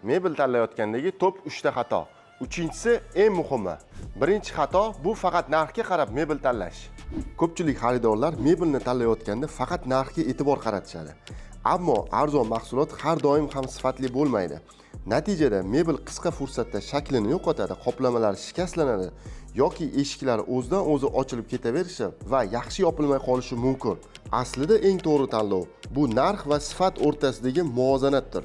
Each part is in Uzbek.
Mebel tanlayotgandagi top 3 ta xato. Uchinchisi eng muhimi. Birinchi xato bu faqat narxga qarab mebel tanlash. Ko'pchilik xaridorlar mebelni tanlayotganda faqat narxga e'tibor qaratishadi. Ammo arzon mahsulot har doim ham sifatli bo'lmaydi. Natijada mebel qisqa fursatda shaklini yo'qotadi, qoplamalari shikastlanadi yoki eshiklari o'zidan o'zi ochilib ketaverishi va yaxshi yopilmay qolishi mumkin. Aslida eng to'g'ri tanlov bu narx va sifat o'rtasidagi muvozanatdir.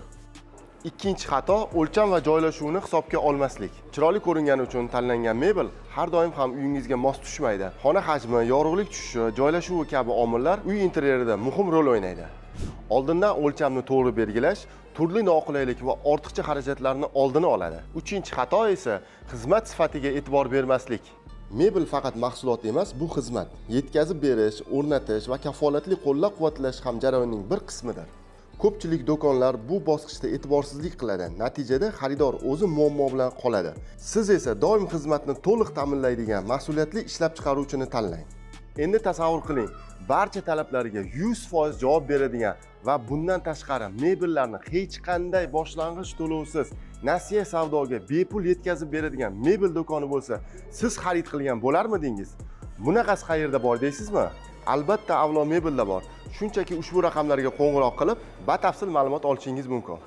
Ikkinchi xato o'lcham va joylashuvni hisobga olmaslik. Chiroyli ko'ringani uchun tanlangan mebel har doim ham uyingizga mos tushmaydi. Xona hajmi, yorug'lik tushishi, joylashuvi kabi omillar uy interyerida muhim rol o'ynaydi. Oldindan o'lchamni to'g'ri belgilash turli noqulaylik va ortiqcha xarajatlarni oldini oladi. Uchinchi xato esa xizmat sifatiga e'tibor bermaslik. Mebel faqat mahsulot emas, bu xizmat. Yetkazib berish, o'rnatish va kafolatli qo'llab-quvvatlash ham jarayonning bir qismidir. Ko'pchilik do'konlar bu bosqichda e'tiborsizlik qiladi. Natijada xaridor o'zi muammo bilan qoladi. Siz esa doim xizmatni to'liq ta'minlaydigan mas'uliyatli ishlab chiqaruvchini tanlang. Endi tasavvur qiling, barcha talablarga 100% javob beradigan va bundan tashqari mebellarni hech qanday boshlang'ich to'lovsiz nasiya savdoga bepul yetkazib beradigan mebel do'koni bo'lsa, siz xarid qilgan bo'larmidingiz? Bunaqasi qayerda bor deysizmi? Albatta, Avlo Mebelda bor. Shunchaki ushbu raqamlarga qo'ng'iroq qilib, batafsil ma'lumot olishingiz mumkin.